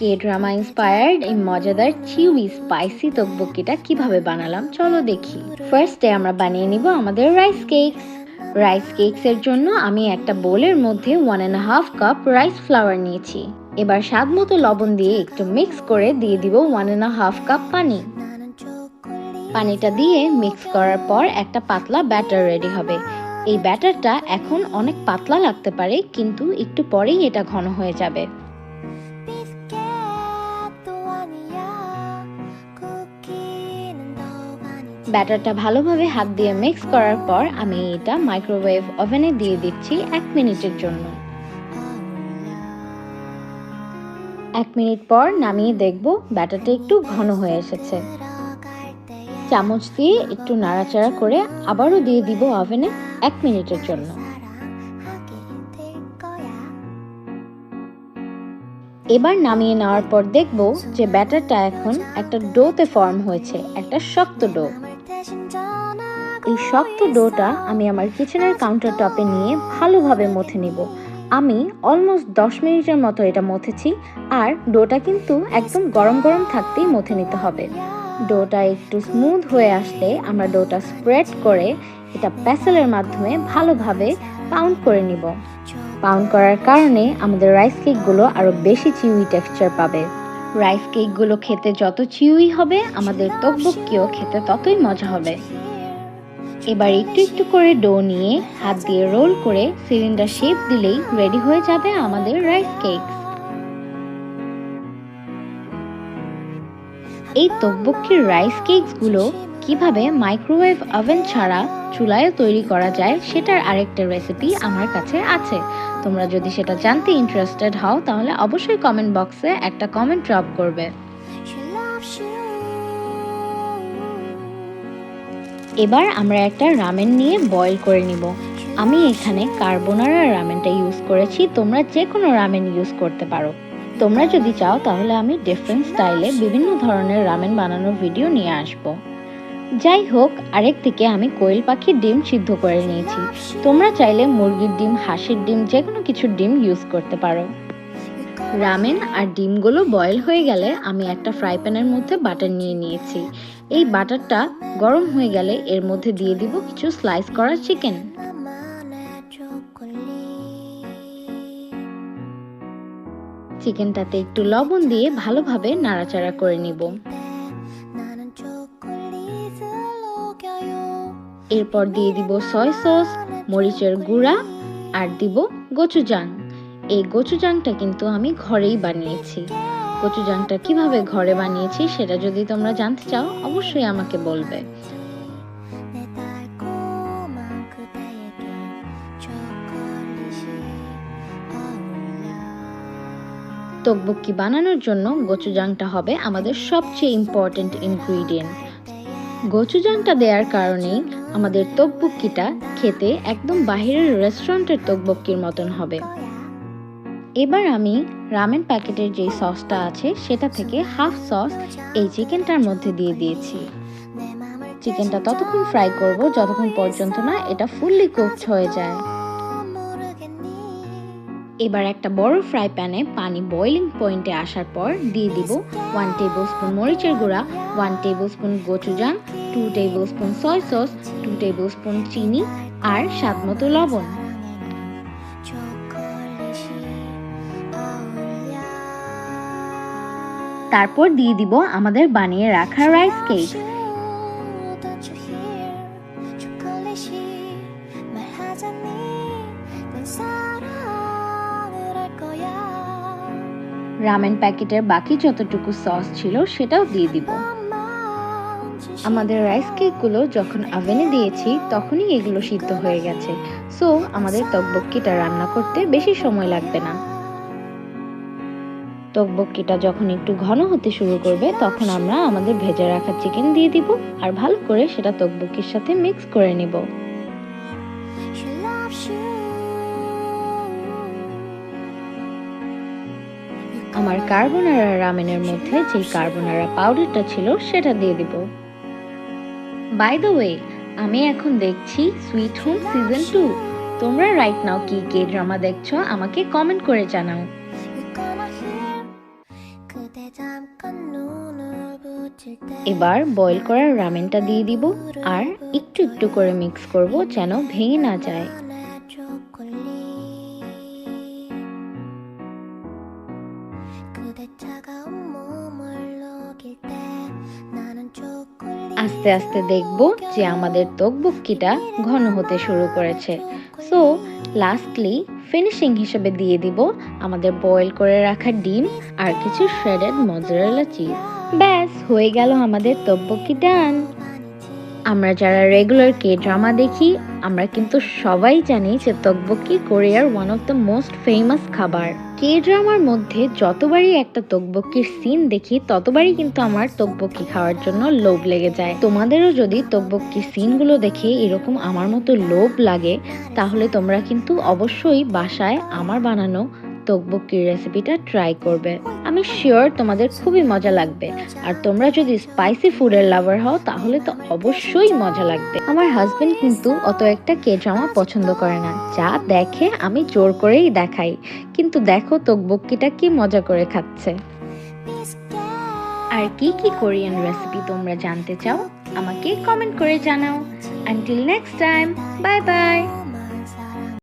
K-drama inspired এই মজাদার chewy spicy তকবকিটা কিভাবে বানালাম চলো দেখি। ফার্স্টে আমরা বানিয়ে নিব আমাদের রাইস কেকস। রাইস কেকসের জন্য আমি একটা বোলের মধ্যে 1.5 কাপ রাইস ফ্লাওয়ার নিয়েছি। এবার স্বাদ মতো লবণ দিয়ে একটু মিক্স করে দিয়ে দিব 1.5 কাপ পানি। পানিটা দিয়ে মিক্স করার পর একটা পাতলা ব্যাটার রেডি হবে। এই ব্যাটারটা এখন অনেক পাতলা লাগতে পারে, কিন্তু একটু পরেই এটা ঘন হয়ে যাবে। ব্যাটারটা ভালোভাবে হাত দিয়ে মিক্স করার পর আমি এটা মাইক্রোওয়েভ ওভেনে দিয়ে দিচ্ছি 1 মিনিটের জন্য। 1 মিনিট পর নামিয়ে দেখব ব্যাটারটা একটু ঘন হয়ে এসেছে। চামচ দিয়ে একটু নাড়াচাড়া করে আবারও দিয়ে দিব ওভেনে 1 মিনিটের জন্য। এবার নামিয়ে নেওয়ার পর দেখব যে ব্যাটারটা এখন একটা ডোতে ফর্ম হয়েছে, একটা শক্ত ডো। এই শক্ত ডোটা আমি আমার কিচেনের কাউন্টার টপে নিয়ে ভালোভাবে মথে নিব। আমি অলমোস্ট 10 মিনিটের মতো এটা মথেছি, আর ডোটা কিন্তু একদম গরম গরম থাকতেই মথে নিতে হবে। ডোটা একটু স্মুথ হয়ে আসলে আমরা ডোটা স্প্রেড করে এটা প্যাসেলের মাধ্যমে ভালোভাবে পাউন্ড করে নিব। পাউন্ড করার কারণে আমাদের রাইস কেকগুলো আরো বেশি চিউই টেক্সচার পাবে। রাইস কেকগুলো খেতে যত চিউই হবে, আমাদের তকবকিও খেতে ততই মজা হবে। এবার একটু একটু করে ডো নিয়ে হাত দিয়ে রোল করে সিলিন্ডার শেপ দিলেই রেডি হয়ে যাবে আমাদের রাইস কেক। এই তকবকির রাইস কেকসগুলো কিভাবে মাইক্রোওয়েভ ওভেন ছাড়া চুলায় তৈরি করা যায় সেটার আরেকটা রেসিপি আমার কাছে আছে। তোমরা যদি সেটা জানতে ইন্টারেস্টেড হও তাহলে অবশ্যই কমেন্ট বক্সে একটা কমেন্ট ড্রপ করবে। এবার আমরা একটা রামেন নিয়ে বয়েল করে নিব। আমি এখানে কার্বোনারা রামেনটা ইউজ করেছি, তোমরা যে কোনো রামেন ইউজ করতে পারো। তোমরা যদি চাও তাহলে আমি ডিফারেন্ট স্টাইলে বিভিন্ন ধরনের রামেন বানানোর ভিডিও নিয়ে আসব। যাই হোক, আরেকদিকে আমি কোয়েল পাখির ডিম সিদ্ধ করে নিয়েছি। তোমরা চাইলে মুরগির ডিম, হাঁসের ডিম, যে কোনো কিছুর ডিম ইউজ করতে পারো। রামেন আর ডিমগুলো বয়েল হয়ে গেলে আমি একটা ফ্রাই প্যানের মধ্যে বাটার নিয়ে নিয়েছি। এই বাটারটা গরম হয়ে গেলে এর মধ্যে দিয়ে দিব কিছু স্লাইস করা চিকেন। চিকেনটাতে একটু লবণ দিয়ে ভালোভাবে নাড়াচাড়া করে নিব। এরপর দিয়ে দিব সয় সস, মরিচের গুঁড়া আর দিব গোচুজাং। এই গোচুজাংটা কিন্তু আমি ঘরেই বানিয়েছি। গোচুজাংটা কিভাবে ঘরে বানিয়েছি সেটা যদি তোমরা জানতে চাও অবশ্যই আমাকে বলবে। তকবকি বানানোর জন্য গোচুজাংটা হবে আমাদের সবচেয়ে ইম্পর্টেন্ট ইনগ্রিডিয়েন্ট। গোচুজাংটা দেওয়ার কারণেই আমাদের তকবকিটা খেতে একদম বাহিরের রেস্টুরেন্টের তকবকির মতন হবে। এবার আমি রামেন প্যাকেটের যে সসটা আছে সেটা থেকে হাফ সস এই চিকেনটার মধ্যে দিয়ে দিয়েছি। চিকেনটা ততক্ষণ ফ্রাই করব যতক্ষণ পর্যন্ত না এটা ফুললি কুকড হয়ে যায়। এবার একটা বড় ফ্রাই প্যানে পানি বয়লিং পয়েন্টে আসার পর দিয়ে দিব 1 টেবিলস্পুন মরিচের গুঁড়া, 1 টেবিলস্পুন গোচুজাং, 2 টেবিলস্পুন সয় সস, 2 টেবিলস্পুন চিনি আর স্বাদমতো লবণ। তারপর দিয়ে দিব আমাদের বানিয়ে রাখা রাইস কেক। রামেন প্যাকেটের বাকি যতটুকু সস ছিল সেটাও দিয়ে দিব। আমাদের রাইস কেকগুলো যখন ওভেনে দিয়েছি তখনই এগুলো সিদ্ধ হয়ে গেছে, সো আমাদের তকবকিটা রান্না করতে বেশি সময় লাগবে না। তকবকিটা যখন একটু ঘন হতে শুরু করবে তখন আমরা আমাদের ভেজে রাখা চিকেন দিয়ে দিব আর ভালো করে সেটা তকবকির সাথে মিক্স করে নিব। আমার কার্বোনারা রামেনের মধ্যে যে কার্বোনারা পাউডারটা ছিল সেটা দিয়ে দিব। বাই দ্য ওয়ে, আমি এখন দেখছি সুইট হোম সিজন 2। তোমরা রাইট নাও কি কে ড্রামা দেখছো আমাকে কমেন্ট করে জানাও। এবার বয়েল করা রামেনটা দিয়ে দিব আর একটু একটু করে মিক্স করব যেন ভেঙে না যায়। আস্তে আস্তে দেখব যে আমাদের তকবুক্কিটা ঘন হতে শুরু করেছে। সো লাস্টলি ফিনিশিং হিসেবে দিয়ে দিব আমাদের বয়েল করে রাখা ডিম আর কিছু শ্রেডেড মজারেলা চিজ। ব্যাস হয়ে গেল আমাদের তকবুক্কি ডান। আমরা যারা রেগুলার কে ড্রামা দেখি আমরা কিন্তু সবাই জানি যে তকবুক্কি কোরিয়ার one of the most famous খাবার। কে ড্রামার মধ্যে যতবারই একটা তকবুক্কির সিন দেখি ততবারই কিন্তু আমার তকবুক্কি খাওয়ার জন্য লোভ লেগে যায়। তোমাদেরও যদি তকবুক্কির সিনগুলো দেখে এরকম আমার মতো লোভ লাগে তাহলে তোমরা কিন্তু অবশ্যই বাসায় আমার বানানো তকবুক্কির রেসিপিটা ট্রাই করবে। আমি শিওর তোমাদের খুবই মজা লাগবে। আর তোমরা যদি স্পাইসি ফুডের লাভার হও তাহলে তো অবশ্যই মজা লাগবে। আমার হাজবেন্ড কিন্তু অত একটা কে ড্রামা পছন্দ করে না, যা দেখে আমি জোর করেই দেখাই, কিন্তু দেখো তকবুক্কিটা কি মজা করে খাচ্ছে। আর কি কি কোরিয়ান রেসিপি তোমরা জানতে চাও আমাকে কমেন্ট করে জানাও। Until next time, bye bye.